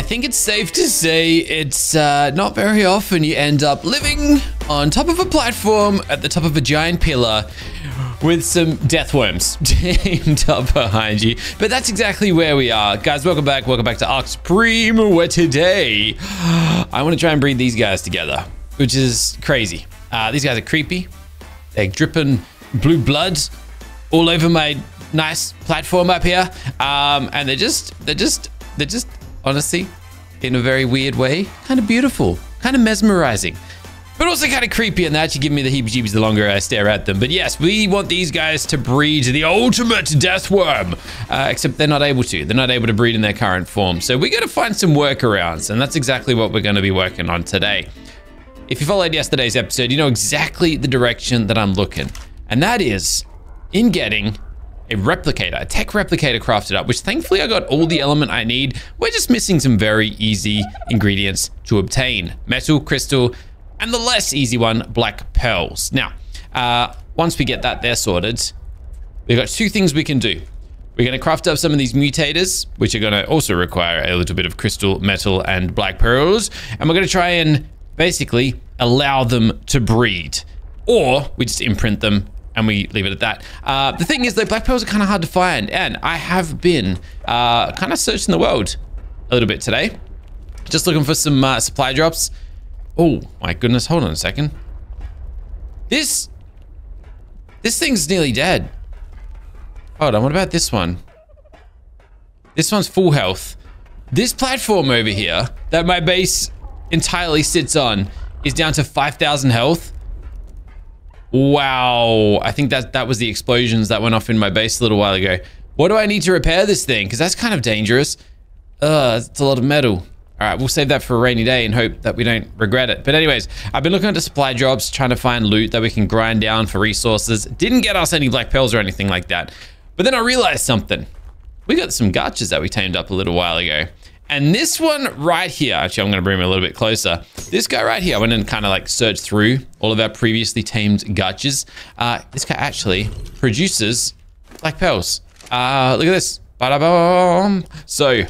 think it's safe to say it's not very often you end up living on top of a platform at the top of a giant pillar with some death worms teamed up behind you. But that's exactly where we are. Guys, welcome back. Welcome back to Ark Supreme, where today I want to try and breed these guys together, which is crazy. These guys are creepy. They're dripping blue blood all over my nice platform up here. And they're just honestly, in a very weird way, kind of beautiful, kind of mesmerizing, but also kind of creepy, and they actually give me the heebie-jeebies the longer I stare at them. But yes, we want these guys to breed the ultimate death worm, except they're not able to. They're not able to breed in their current form. So we got to find some workarounds, and that's exactly what we're going to be working on today. If you followed yesterday's episode, you know exactly the direction that I'm looking, and that is in getting a replicator, a tech replicator crafted up, which thankfully I got all the element I need. We're just missing some very easy ingredients to obtain: metal, crystal, and the less easy one, black pearls. Now, once we get that there sorted, we've got two things we can do. We're going to craft up some of these mutators, which are going to also require a little bit of crystal, metal, and black pearls, and we're going to try and basically allow them to breed, or we just imprint them and we leave it at that. The thing is, though, black pearls are kind of hard to find, and I have been kind of searching the world a little bit today, just looking for some supply drops. Oh my goodness, hold on a second. This thing's nearly dead. Hold on, what about this one? This one's full health. This platform over here that my base entirely sits on is down to 5,000 health. Wow, I think that was the explosions that went off in my base a little while ago. What do I need to repair this thing? Because that's kind of dangerous. It's a lot of metal. All right, we'll save that for a rainy day and hope that we don't regret it. But anyways, I've been looking at the supply drops, trying to find loot that we can grind down for resources. Didn't get us any black pearls or anything like that. But then I realized something. We got some gotchas that we tamed up a little while ago. And this one right here, actually, I'm going to bring him a little bit closer. This guy right here, I went and kind of like searched through all of our previously tamed gotchas. This guy actually produces black pearls. Look at this. Ba-da-bum. So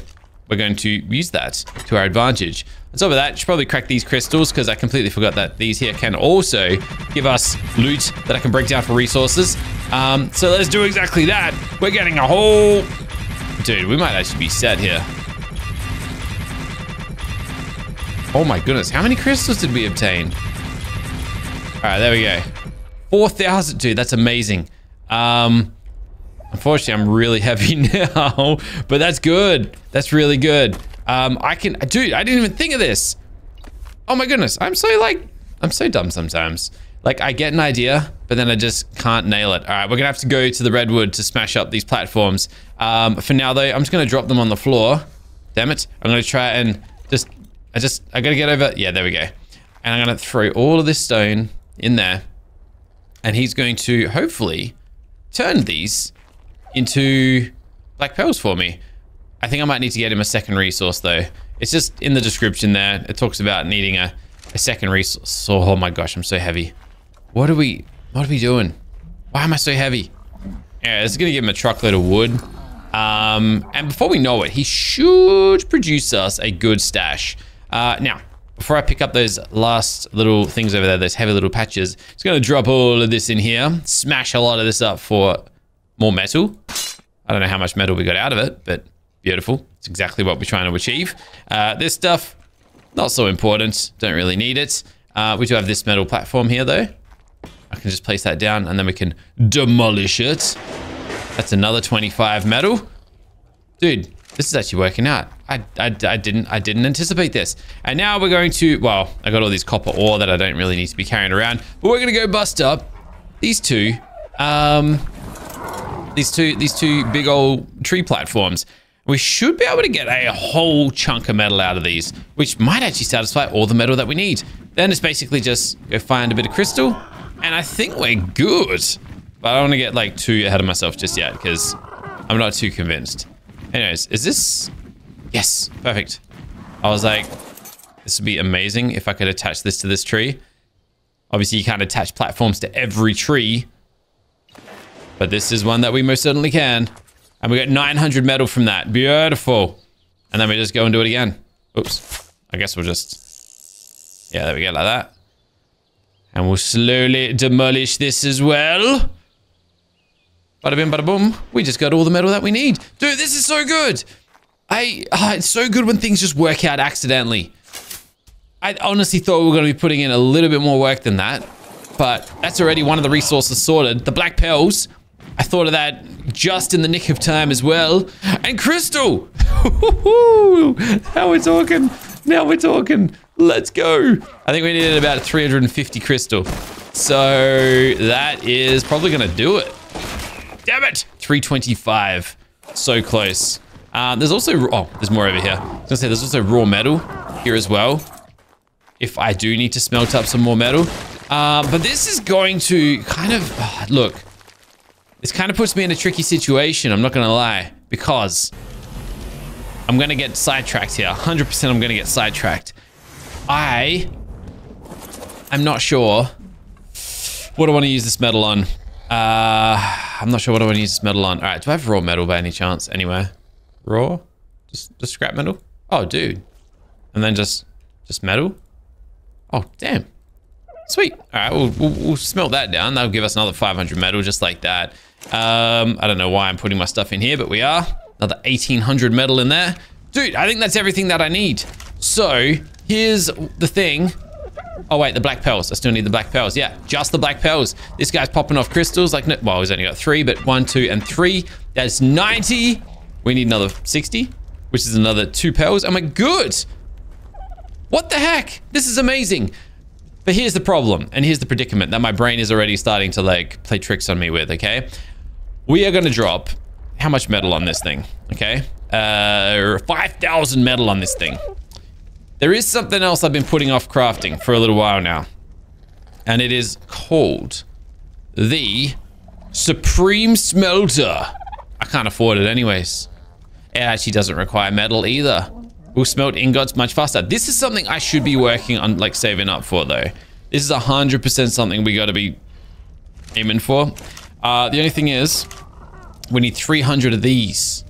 we're going to use that to our advantage. On top of that, should probably crack these crystals, because I completely forgot that these here can also give us loot that I can break down for resources. So let's do exactly that. We're getting a whole... Dude, we might actually be set here. Oh my goodness, how many crystals did we obtain? All right, there we go. 4,000, dude, that's amazing. Unfortunately, I'm really heavy now, but that's good. That's really good. Dude, I didn't even think of this. Oh my goodness, I'm so dumb sometimes. Like, I get an idea, but then I just can't nail it. All right, we're gonna have to go to the redwood to smash up these platforms. For now though, I'm just gonna drop them on the floor. Damn it, I'm gonna try and I gotta get over, yeah, there we go. And I'm gonna throw all of this stone in there, and he's going to hopefully turn these into black pearls for me. I think I might need to get him a second resource though. It's just in the description there. It talks about needing a second resource. Oh my gosh, I'm so heavy. What are we doing? Why am I so heavy? Yeah, this is gonna give him a truckload of wood. And before we know it, he should produce us a good stash. Now, before I pick up those last little things over there, those heavy little patches, just gonna drop all of this in here, smash a lot of this up for more metal. I don't know how much metal we got out of it, but beautiful. It's exactly what we're trying to achieve. This stuff, not so important. Don't really need it. We do have this metal platform here though. I can just place that down and then we can demolish it. That's another 25 metal. Dude, this is actually working out. I didn't anticipate this. And now we're going to, well, I got all these copper ore that I don't really need to be carrying around, but we're gonna go bust up these two big old tree platforms. We should be able to get a whole chunk of metal out of these, which might actually satisfy all the metal that we need. Then it's basically just go find a bit of crystal, and I think we're good. But I don't want to get like too ahead of myself just yet, because I'm not too convinced. Anyways, is this... Yes, perfect. I was like, this would be amazing if I could attach this to this tree. Obviously, you can't attach platforms to every tree, but this is one that we most certainly can. And we got 900 metal from that. Beautiful. And then we just go and do it again. Oops. I guess we'll just... Yeah, there we go, like that. And we'll slowly demolish this as well. Bada bim, bada boom. We just got all the metal that we need. Dude, this is so good. It's so good when things just work out accidentally. I honestly thought we were going to be putting in a little bit more work than that. But that's already one of the resources sorted. The black pearls. I thought of that just in the nick of time as well. And crystal. Now we're talking. Now we're talking. Let's go. I think we needed about 350 crystal. So that is probably going to do it. Damn it. 325. So close. There's also... Oh, there's more over here. I was going to say there's also raw metal here as well. If I do need to smelt up some more metal. But this is going to kind of... look. This kind of puts me in a tricky situation. I'm not going to lie. Because I'm going to get sidetracked here. 100% I'm going to get sidetracked. I'm not sure what I want to use this metal on. I'm not sure what I want to use this metal on. All right, do I have raw metal by any chance anywhere? Raw? Just scrap metal? Oh, dude. And then just metal? Oh, damn. Sweet. All right, we'll smelt that down. That'll give us another 500 metal just like that. I don't know why I'm putting my stuff in here, but we are. Another 1800 metal in there. Dude, I think that's everything that I need. So here's the thing. Oh, wait, the black pearls. I still need the black pearls. Yeah, just the black pearls. This guy's popping off crystals like... Well, he's only got 3, but 1, 2, and 3. That's 90. We need another 60, which is another 2 pearls. And we're good. What the heck? This is amazing. But here's the problem, and here's the predicament that my brain is already starting to, like, play tricks on me with, okay? We are going to drop how much metal on this thing, okay? 5,000 metal on this thing. There is something else I've been putting off crafting for a little while now. And it is called the Supreme Smelter. I can't afford it anyways. It actually doesn't require metal either. We'll smelt ingots much faster. This is something I should be working on, like, saving up for, though. This is 100% something we got to be aiming for. The only thing is, we need 300 of these.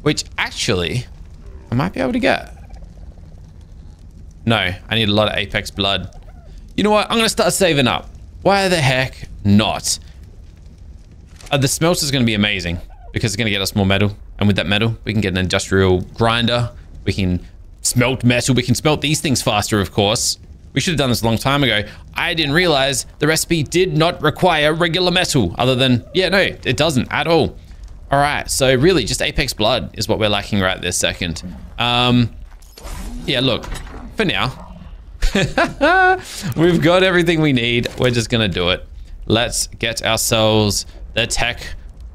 Which, actually, I might be able to get. No, I need a lot of Apex blood. You know what? I'm going to start saving up. Why the heck not? The smelter is going to be amazing because it's going to get us more metal. And with that metal, we can get an industrial grinder. We can smelt metal. We can smelt these things faster, of course. We should have done this a long time ago. I didn't realize the recipe did not require regular metal other than... Yeah, no, it doesn't at all. All right, so really just Apex blood is what we're lacking right this second. Yeah, look. For now, we've got everything we need. We're just gonna do it. Let's get ourselves the tech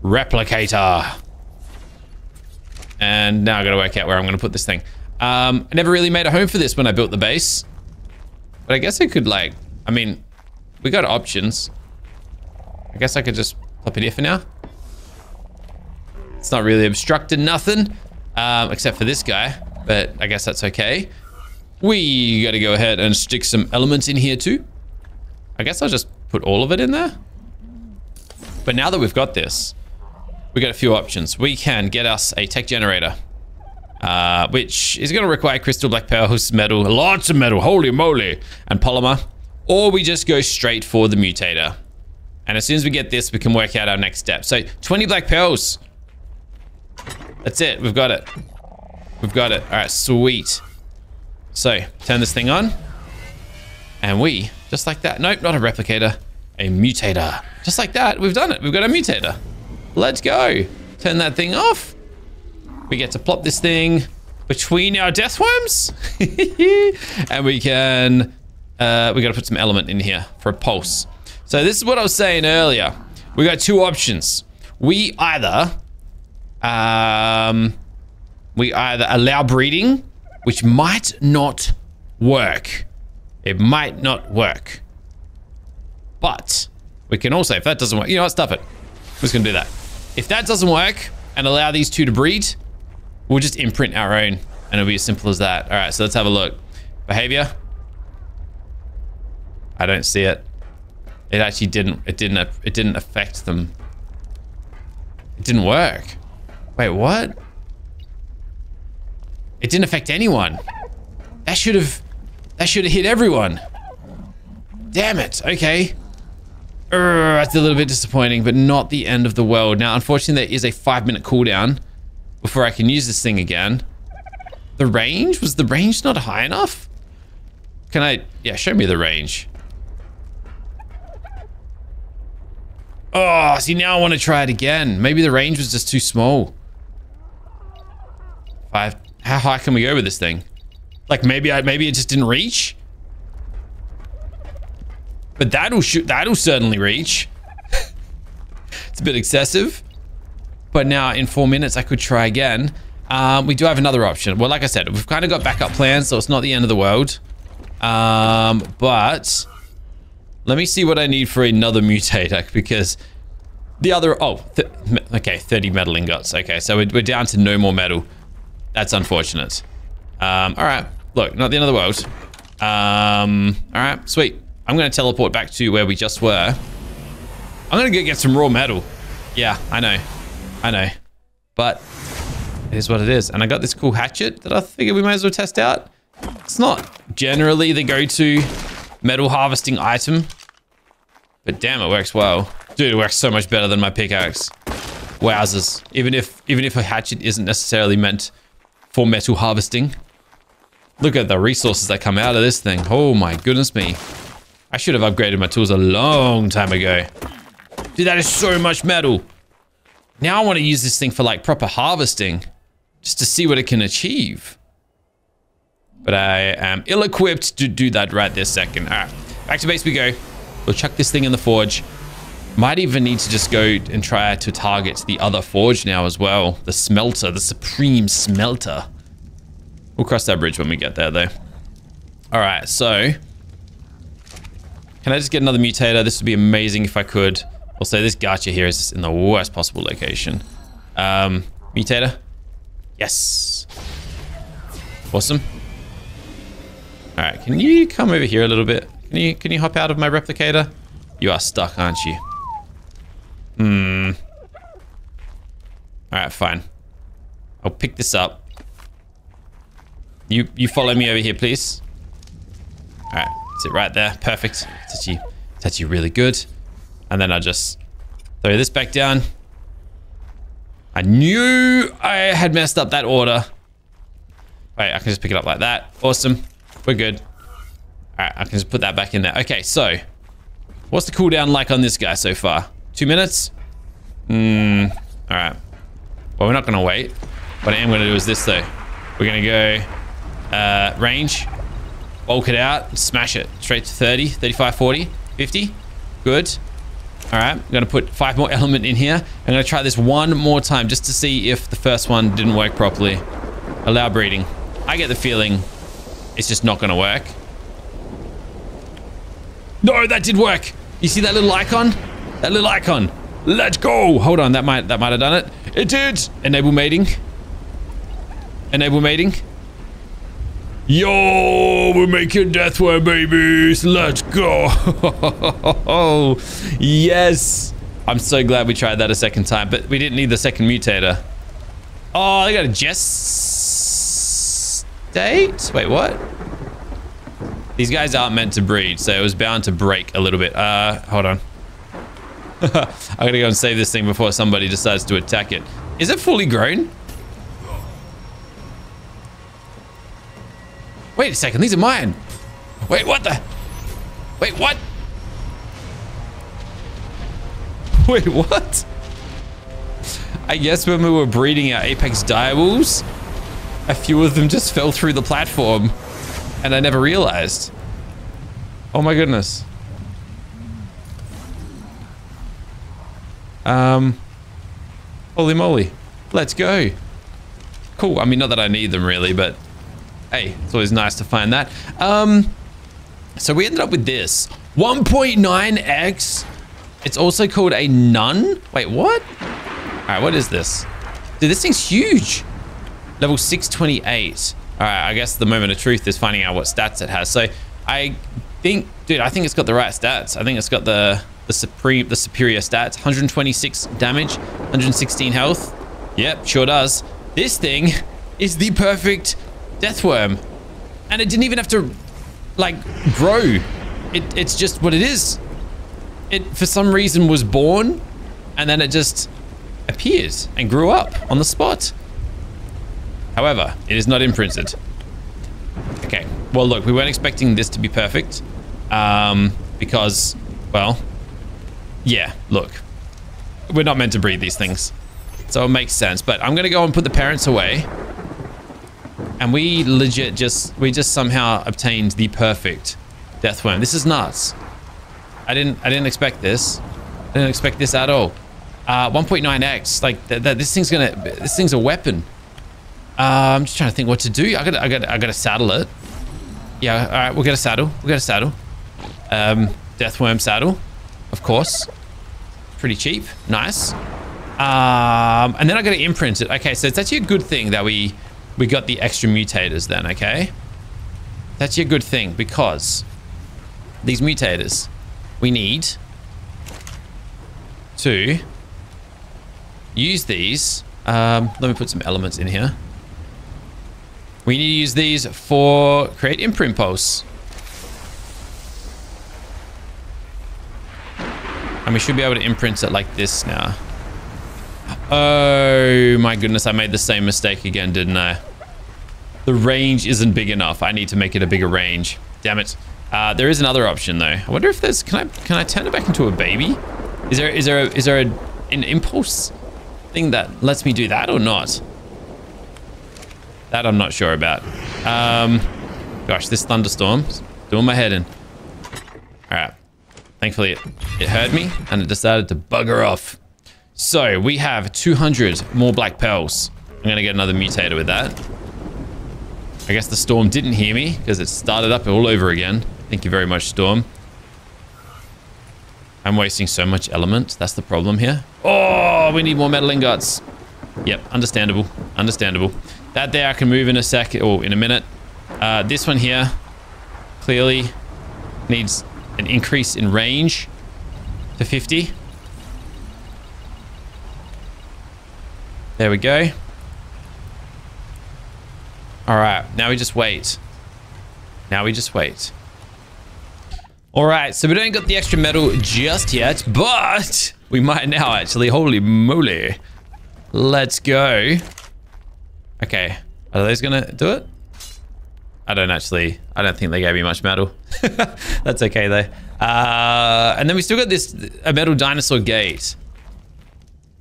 replicator. And now I gotta work out where I'm gonna put this thing. I never really made a home for this when I built the base. But I guess I could, like, I mean, we got options. I guess I could just pop it here for now. It's not really obstructed nothing, except for this guy, but I guess that's okay. We gotta go ahead and stick some elements in here too. I guess I'll just put all of it in there. But now that we've got this, we got a few options. We can get us a tech generator, which is gonna require crystal, black pearls, metal, lots of metal, holy moly, and polymer. Or we just go straight for the mutator. And as soon as we get this, we can work out our next step. So 20 black pearls. That's it, we've got it. We've got it, all right, sweet. So, turn this thing on. And we, just like that. Nope, not a replicator. A mutator. Just like that, we've done it. We've got a mutator. Let's go. Turn that thing off. We get to plop this thing between our death worms. And we can... we got to put some element in here for a pulse. So this is what I was saying earlier. We got two options. We either allow breeding, which might not work. It might not work. But we can also, if that doesn't work, you know what, stuff it. We're just gonna do that. If that doesn't work and allow these two to breed, we'll just imprint our own and it'll be as simple as that. All right, so let's have a look. Behavior. I don't see it. It actually didn't affect them. It didn't work. Wait, what? It didn't affect anyone. That should have hit everyone. Damn it. Okay. That's a little bit disappointing, but not the end of the world. Now, unfortunately, there is a 5-minute cooldown before I can use this thing again. The range? Was the range not high enough? Can I... Yeah, show me the range. Oh, see, now I want to try it again. Maybe the range was just too small. 5. How high can we go with this thing? Like, maybe it just didn't reach? But that'll certainly reach. It's a bit excessive. But now in 4 minutes, I could try again. We do have another option. Well, like I said, we've kind of got backup plans, so it's not the end of the world. But let me see what I need for another mutator, because the other... Oh, okay, 30 metal ingots. Okay, so we're down to no more metal. That's unfortunate. All right, look, not the end of the world. All right, sweet. I'm going to teleport back to where we just were. I'm going to go get some raw metal. Yeah, I know. But it is what it is. And I got this cool hatchet that I figured we might as well test out. It's not generally the go-to metal harvesting item, but damn, it works well. Dude, it works so much better than my pickaxe. Wowzers. Even if a hatchet isn't necessarily meant for metal harvesting. Look at the resources that come out of this thing. Oh my goodness me. I should have upgraded my tools a long time ago. Dude, that is so much metal. Now I want to use this thing for like proper harvesting, just to see what it can achieve. But I am ill-equipped to do that right this second. All right, back to base we go. We'll chuck this thing in the forge. Might even need to just go and try to target the other forge now as well. The smelter, the supreme smelter. We'll cross that bridge when we get there though. All right, so can I just get another mutator? This would be amazing if I could. Also, this gacha here is in the worst possible location. Mutator. Yes. Awesome. All right, can you come over here a little bit? Can you hop out of my replicator? You are stuck, aren't you? All right, fine. I'll pick this up. You follow me over here, please. All right, sit right there. Perfect. It's actually really good. And then I'll just throw this back down. I knew I had messed up that order. Wait, I can just pick it up like that. Awesome. We're good. All right, I can just put that back in there. Okay, so what's the cooldown like on this guy so far? 2 minutes? All right. Well, we're not going to wait. What I am going to do is this, though. We're going to go range, bulk it out, smash it. Straight to 30, 35, 40, 50. Good. All right, I'm going to put 5 more element in here. I'm going to try this one more time just to see if the first one didn't work properly. Allow breeding. I get the feeling it's just not going to work. No, that did work. You see that little icon? That little icon. Let's go. Hold on, that might have done it. It did. Enable mating. Enable mating. Yo, we're making deathworm babies. Let's go. Yes. I'm so glad we tried that a second time, but we didn't need the second mutator. Oh, they got a gestate? Wait, what? These guys aren't meant to breed, so it was bound to break a little bit. Hold on. I gotta go and save this thing before somebody decides to attack it. Is it fully grown? Wait a second, these are mine. Wait, what the? Wait, what? Wait, what? I guess when we were breeding our Apex direwolves, a few of them just fell through the platform and I never realized. Oh my goodness. Holy moly. Let's go. Cool. I mean, not that I need them really, but hey, it's always nice to find that. So we ended up with this 1.9x. It's also called a nun. Wait, what? All right, what is this? Dude, this thing's huge. Level 628. All right, I guess the moment of truth is finding out what stats it has. So I think, dude, I think it's got the right stats. I think it's got the superior stats. 126 damage, 116 health. Yep, sure does. This thing is the perfect Deathworm. And it didn't even have to, like, grow. It's just what it is. It, for some reason, was born, and then it just appeared and grew up on the spot. However, it is not imprinted. Okay, well, look, we weren't expecting this to be perfect. Because, well, yeah, look. We're not meant to breed these things. So it makes sense. But I'm going to go and put the parents away. And we legit just somehow obtained the perfect Deathworm. This is nuts. I didn't expect this. I didn't expect this at all. 1.9x, like this thing's a weapon. I'm just trying to think what to do. I gotta saddle it. Yeah, all right, we'll get a saddle. Deathworm saddle, of course. Pretty cheap, nice. And then I gotta imprint it. Okay, so it's actually a good thing that we got the extra mutators then, okay? That's a good thing because these mutators, we need to use these. Let me put some elements in here. We need to use these for create imprint pulse. And we should be able to imprint it like this now. Oh my goodness, I made the same mistake again, didn't I? The range isn't big enough. I need to make it a bigger range. Damn it. There is another option though. I wonder if there's, can I turn it back into a baby? Is there an impulse thing that lets me do that or not? That I'm not sure about. Gosh, this thunderstorm's doing my head in. All right. Thankfully, it heard me and it decided to bugger off. So we have 200 more black pearls. I'm gonna get another mutator with that. I guess the storm didn't hear me because it started up all over again. Thank you very much, Storm. I'm wasting so much element. That's the problem here. Oh, we need more metal ingots. Yep, understandable. Understandable. That there I can move in a sec or in a minute. This one here clearly needs an increase in range to 50. There we go. All right, now we just wait. Now we just wait. All right, so we don't got the extra metal just yet, but we might now actually. Holy moly. Let's go. Okay, are those gonna do it? I don't think they gave me much metal. That's okay though. And then we still got a metal dinosaur gate,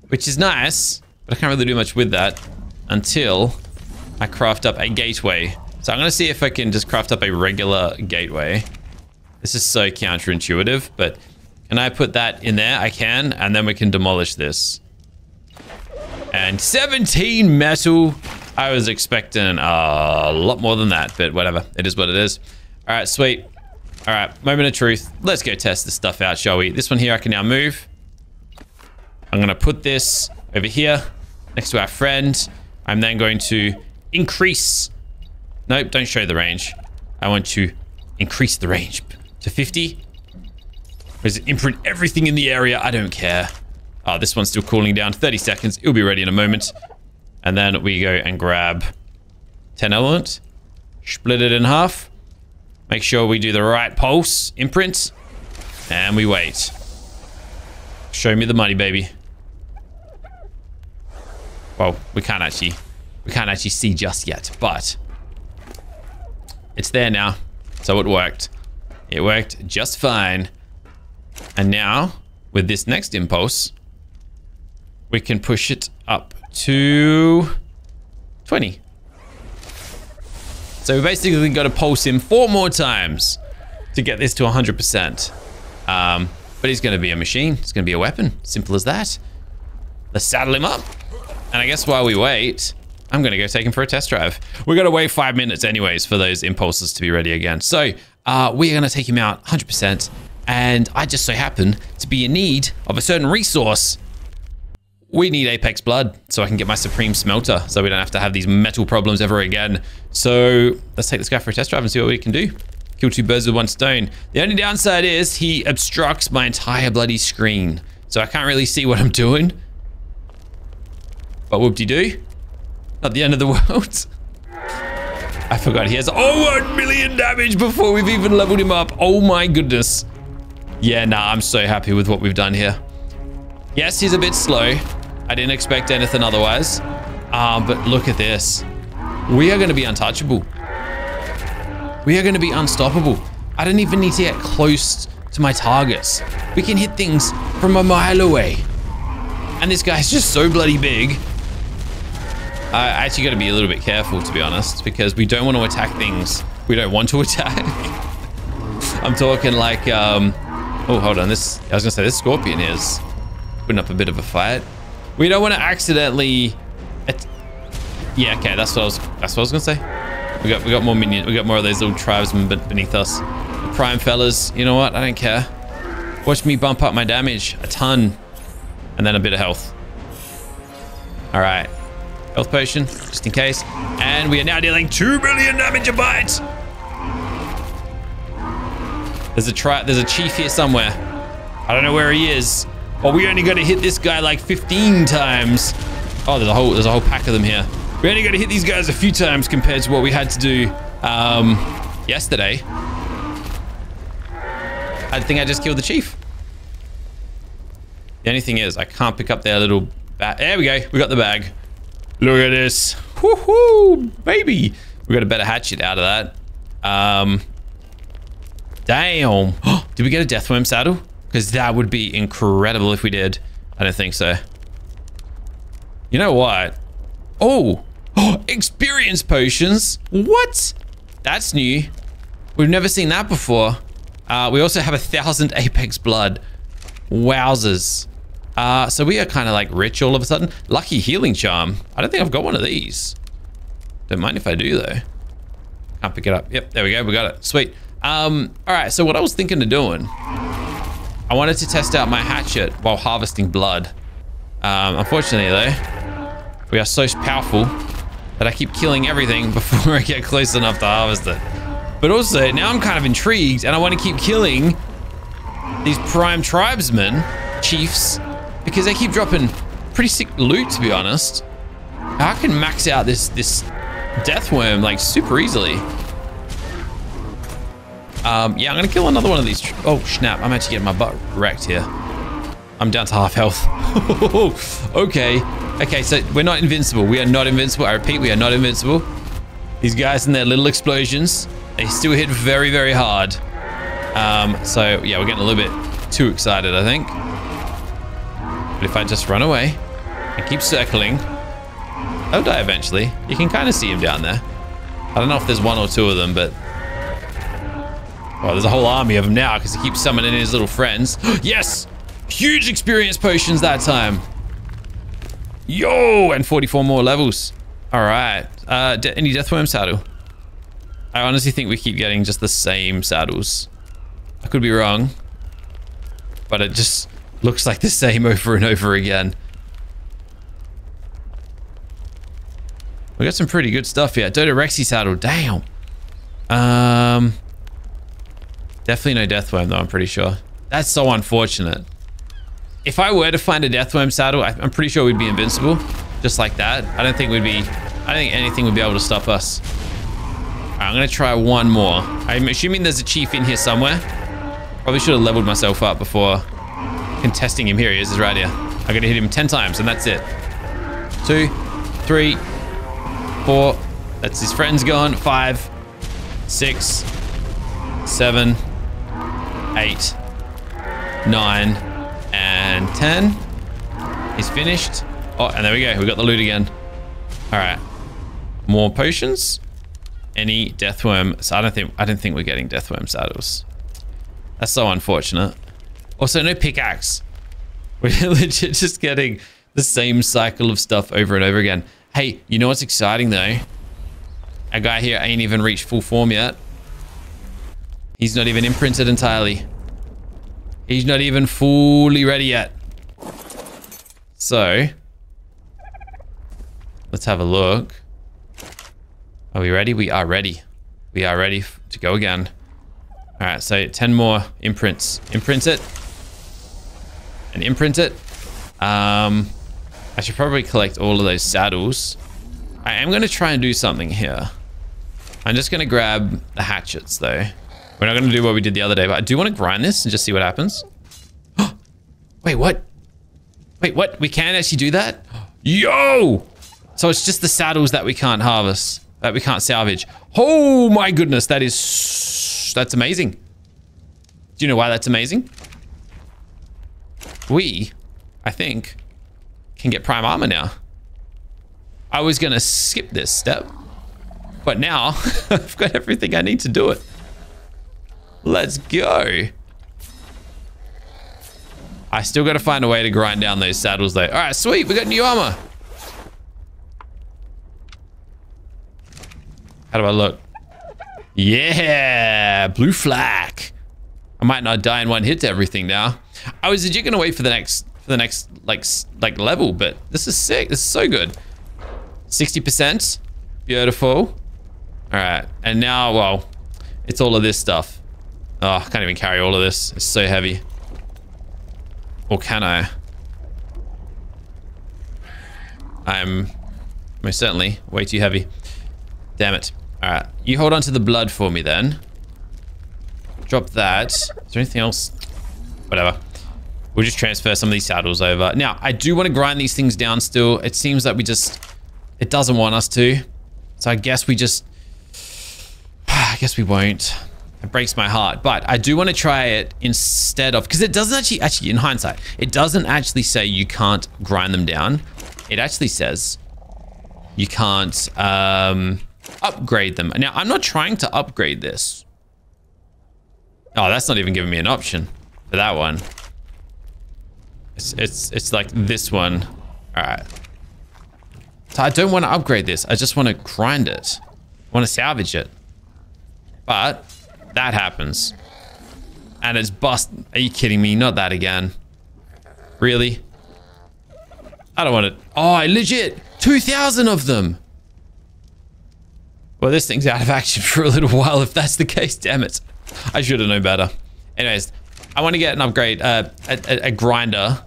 which is nice, but I can't really do much with that until I craft up a gateway. So I'm gonna see if I can just craft up a regular gateway. This is so counterintuitive, but can I put that in there? I can, and then we can demolish this. And 17 metal. I was expecting a lot more than that, but whatever. It is what it is. All right, sweet. All right, moment of truth. Let's go test this stuff out, shall we? This one here I can now move. I'm gonna put this over here next to our friend. I'm then going to increase. Nope, don't show the range. I want to increase the range to 50. Does it imprint everything in the area? I don't care. Oh, this one's still cooling down. 30 seconds. It'll be ready in a moment. And then we go and grab 10 element. Split it in half. Make sure we do the right pulse imprint. And we wait. Show me the money, baby. Well, we can't actually see just yet, but it's there now. So it worked. It worked just fine. And now, with this next impulse, we can push it up to 20. So we basically got to pulse him 4 more times to get this to 100%. But he's going to be a machine. It's going to be a weapon. Simple as that. Let's saddle him up. And I guess while we wait, I'm going to go take him for a test drive. We're going to wait 5 minutes anyways for those impulses to be ready again. So we're going to take him out 100%. And I just so happen to be in need of a certain resource. We need Apex Blood so I can get my Supreme Smelter so we don't have to have these metal problems ever again. So let's take this guy for a test drive and see what we can do. Kill 2 birds with 1 stone. The only downside is he obstructs my entire bloody screen. So I can't really see what I'm doing. But whoop-de-doo. Not the end of the world. I forgot he has 1 million damage before we've even leveled him up. Oh my goodness. Yeah, nah, I'm so happy with what we've done here. Yes, he's a bit slow. I didn't expect anything otherwise. But look at this. We are going to be untouchable. We are going to be unstoppable. I don't even need to get close to my targets. We can hit things from a mile away. And this guy's just so bloody big. I actually got to be a little bit careful, to be honest, because we don't want to attack things we don't want to attack. I'm talking like, oh, hold on. I was going to say this scorpion here is putting up a bit of a fight. We don't want to accidentally... Yeah, okay, that's what I was going to say. We got more minions. We got more of those little tribesmen beneath us. The prime fellas, you know what? I don't care. Watch me bump up my damage a ton. And then a bit of health. All right. Health potion, just in case. And we are now dealing 2 million damage a bite. There's a chief here somewhere. I don't know where he is. But we only got to hit this guy like 15 times. Oh, there's a whole pack of them here. We only got to hit these guys a few times compared to what we had to do yesterday. I think I just killed the chief. The only thing is, I can't pick up their little bag. There we go. We got the bag. Look at this. Woohoo, baby. We got a better hatchet out of that. Damn. Did we get a Deathworm saddle? Because that would be incredible if we did. I don't think so. You know what? Oh, experience potions. What? That's new. We've never seen that before. We also have 1,000 Apex blood. Wowzers. So we are kind of like rich all of a sudden. Lucky healing charm. I don't think I've got one of these. Don't mind if I do though. Can't pick it up. Yep, there we go. We got it. Sweet. All right. So what I was thinking of doing, I wanted to test out my hatchet while harvesting blood. Unfortunately though, we are so powerful that I keep killing everything before I get close enough to harvest it. But also now I'm kind of intrigued and I want to keep killing these prime tribesmen, chiefs, because they keep dropping pretty sick loot, to be honest. I can max out this Deathworm like super easily. Yeah, I'm gonna kill another one of these. Oh snap, I'm actually getting my butt wrecked here. I'm down to half health. Okay, so we're not invincible. We are not invincible. I repeat, we are not invincible. These guys and their little explosions, they still hit very, very hard. So yeah, we're getting a little bit too excited, I think. But if I just run away and keep circling, they'll die eventually. You can kind of see him down there. I don't know if there's one or two of them, but... well, there's a whole army of them now because he keeps summoning his little friends. Yes! Huge experience potions that time. Yo! And 44 more levels. All right. Any Deathworm saddle? I honestly think we keep getting just the same saddles. I could be wrong, but it just looks like the same over and over again. We got some pretty good stuff here. Dodorexy saddle, damn. Definitely no Deathworm though, I'm pretty sure. That's so unfortunate. If I were to find a Deathworm saddle, I'm pretty sure we'd be invincible. Just like that. I don't think anything would be able to stop us. All right, I'm gonna try one more. I'm assuming there's a chief in here somewhere. Probably should have leveled myself up before contesting him. Here he is, he's right here. I'm gonna hit him 10 times and that's it. 2, 3, 4. That's his friends gone. 5, 6, 7, 8, 9, and 10. He's finished. Oh, and there we go. We got the loot again. All right. More potions. Any Deathworm? So I don't think we're getting Deathworm saddles. That's so unfortunate. Also, no pickaxe. We're legit just getting the same cycle of stuff over and over again. Hey, you know what's exciting though? Our guy here ain't even reached full form yet. He's not even imprinted entirely. He's not even fully ready yet. So, let's have a look. Are we ready? We are ready. We are ready to go again. All right, so 10 more imprints. Imprint it. And imprint it. I should probably collect all of those saddles. I am going to try and do something here. I'm just going to grab the hatchets, though. We're not going to do what we did the other day, but I do want to grind this and just see what happens. Wait, what? Wait, what? We can actually do that? Yo! So it's just the saddles that we can't harvest, that we can't salvage. Oh my goodness, that's amazing. Do you know why that's amazing? We, I think, can get prime armor now. I was going to skip this step, but now I've got everything I need to do it. Let's go. I still got to find a way to grind down those saddles though. All right, sweet. We got new armor. How do I look? Yeah, blue flak. I might not die in one hit to everything now. I was legit gonna wait for the next like level, but this is sick. This is so good. 60%. Beautiful. All right, and now, well, it's all of this stuff. Oh, I can't even carry all of this. It's so heavy. Or can I? I'm most certainly way too heavy. Damn it. All right, you hold on to the blood for me then. Drop that. Is there anything else? Whatever. We'll just transfer some of these saddles over. Now, I do want to grind these things down still. It seems that it doesn't want us to. So I guess we just, I guess we won't. It breaks my heart, but I do want to try it instead of, because it doesn't actually, in hindsight, it doesn't actually say you can't grind them down. It actually says you can't upgrade them. Now, I'm not trying to upgrade this. Oh, that's not even giving me an option for that one. It's like this one. All right. So I don't want to upgrade this. I just want to grind it. I want to salvage it. But that happens. And it's bust. Are you kidding me? Not that again. Really? I don't want it. Oh, I legit 2,000 of them. Well, this thing's out of action for a little while if that's the case. Damn it. I should have known better. Anyways, I want to get an upgrade, a grinder,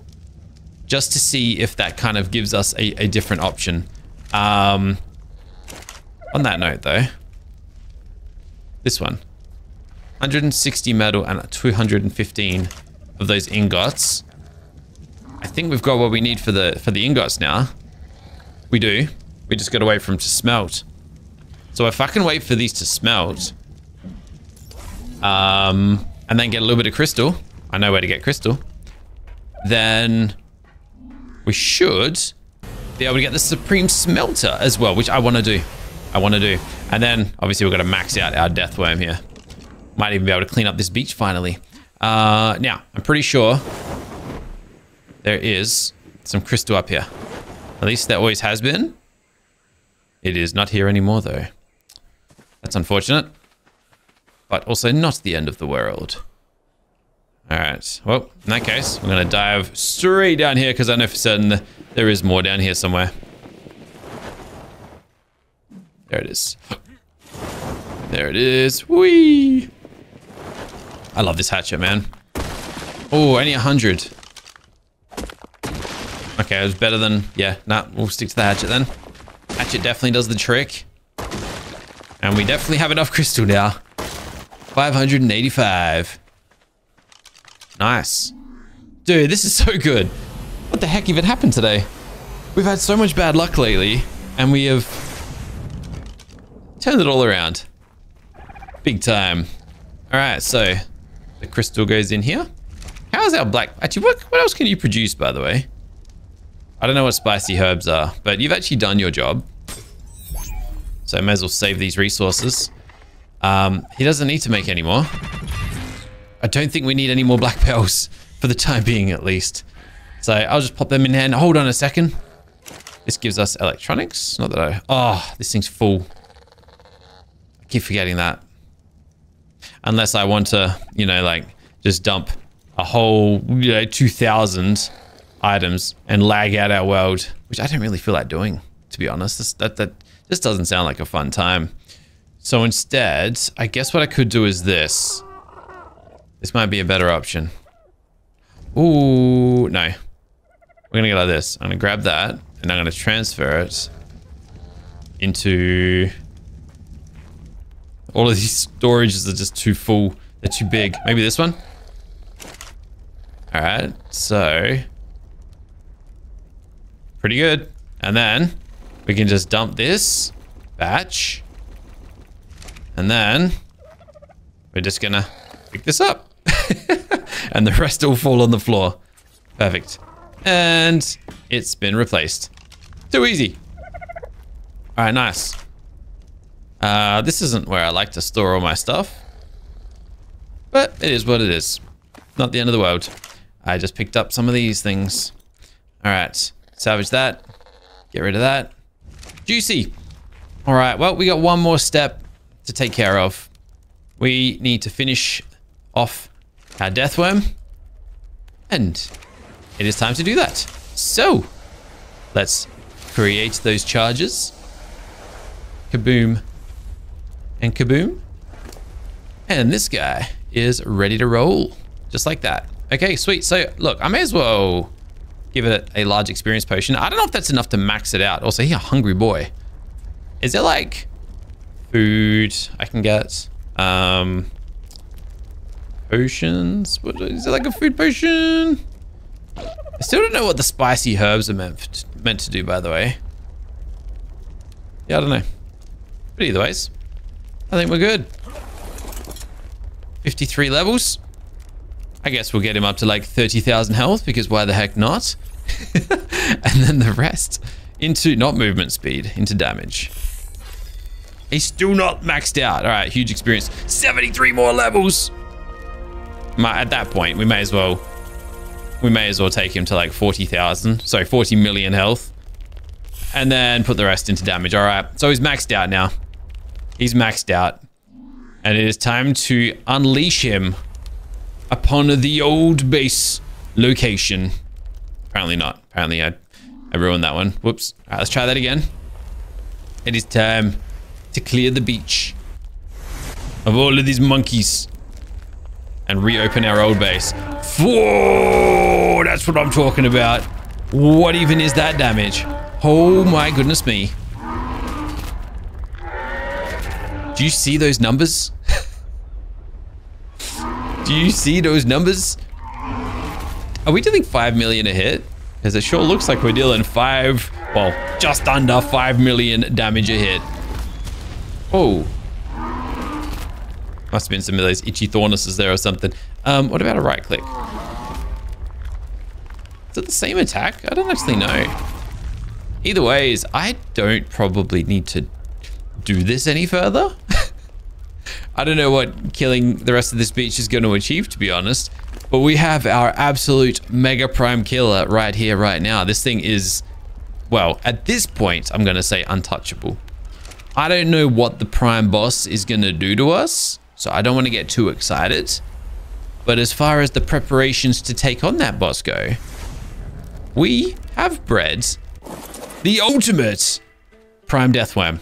just to see if that kind of gives us a different option. On that note, though, this one, 160 metal and 215 of those ingots. I think we've got what we need for the ingots now. We do. We just got to wait for them to smelt. So if I can wait for these to smelt, and then get a little bit of crystal, I know where to get crystal, then we should be able to get the supreme smelter as well, which I want to do. And then obviously we're going to max out our death worm here. Might even be able to clean up this beach finally. Now, I'm pretty sure there is some crystal up here. At least there always has been. It is not here anymore though. That's unfortunate. But also not the end of the world. Alright, well, in that case, we're going to dive straight down here because I know for certain that there is more down here somewhere. There it is. There it is. Whee! I love this hatchet, man. Oh, only 100. Okay, it was better than... Yeah, nah, we'll stick to the hatchet then. Hatchet definitely does the trick. And we definitely have enough crystal now. 585. Nice. Dude, this is so good. What the heck even happened today? We've had so much bad luck lately, and we have turned it all around. Big time. All right, so the crystal goes in here. How's our black... Actually, what else can you produce, by the way? I don't know what spicy herbs are, but you've actually done your job. So I may as well save these resources. He doesn't need to make any more. I don't think we need any more black pearls for the time being, at least. So I'll just pop them in hand. Hold on a second. This gives us electronics. Not that I... Oh, this thing's full. I keep forgetting that. Unless I want to, you know, like, just dump a whole, 2,000 items and lag out our world, which I don't really feel like doing, to be honest. That just doesn't sound like a fun time. So instead, I guess what I could do is this. This might be a better option. Ooh, no. We're gonna go like this. I'm gonna grab that, and I'm gonna transfer it into All of these storages are just too full. They're too big. Maybe this one? All right, so pretty good. And then we can just dump this batch. And then we're just gonna pick this up. And the rest will fall on the floor. Perfect. And it's been replaced. Too easy. All right, nice. This isn't where I like to store all my stuff. But it is what it is. Not the end of the world. I just picked up some of these things. All right, salvage that. Get rid of that. Juicy. All right, well, we got one more step to take care of. We need to finish off our death worm. And it is time to do that. So let's create those charges. Kaboom and kaboom. And this guy is ready to roll. Just like that. Okay, sweet. So look, I may as well give it a large experience potion. I don't know if that's enough to max it out. Also, he's a hungry boy. Is there like food I can get? Potions? What is it, like a food potion? I still don't know what the spicy herbs are meant to do, by the way. Yeah, I don't know. But either ways, I think we're good. 53 levels. I guess we'll get him up to like 30,000 health, because why the heck not? And then the rest into not movement speed, into damage. He's still not maxed out. All right, huge experience. 73 more levels. At that point, we may as well take him to like 40,000. Sorry, 40 million health. And then put the rest into damage. All right, so he's maxed out now. He's maxed out. And it is time to unleash him upon the old base location. Apparently not. Apparently I ruined that one. Whoops. All right, let's try that again. It is time to clear the beach of all of these monkeys and reopen our old base. Whoa, that's what I'm talking about. What even is that damage? Oh my goodness me. Do you see those numbers? Do you see those numbers? Are we dealing 5 million a hit? Because it sure looks like we're dealing just under 5 million damage a hit. Oh. Must have been some of those itchy thornuses there or something. What about a right click? Is it the same attack? I don't actually know. Either ways, I don't probably need to do this any further. I don't know what killing the rest of this beach is going to achieve, to be honest. But we have our absolute mega prime killer right here, right now. This thing is, well, at this point, I'm going to say untouchable. I don't know what the prime boss is going to do to us, so I don't want to get too excited. But as far as the preparations to take on that boss go, we have bred the ultimate prime deathworm.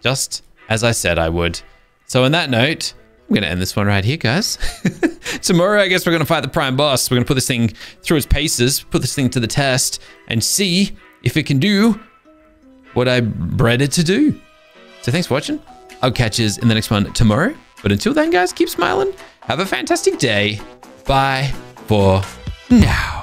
Just as I said I would. So on that note, I'm going to end this one right here, guys. Tomorrow, I guess we're going to fight the prime boss. We're going to put this thing through its paces, put this thing to the test, and see if it can do what I bred it to do. So thanks for watching. I'll catch you in the next one tomorrow. But until then, guys, keep smiling. Have a fantastic day. Bye for now.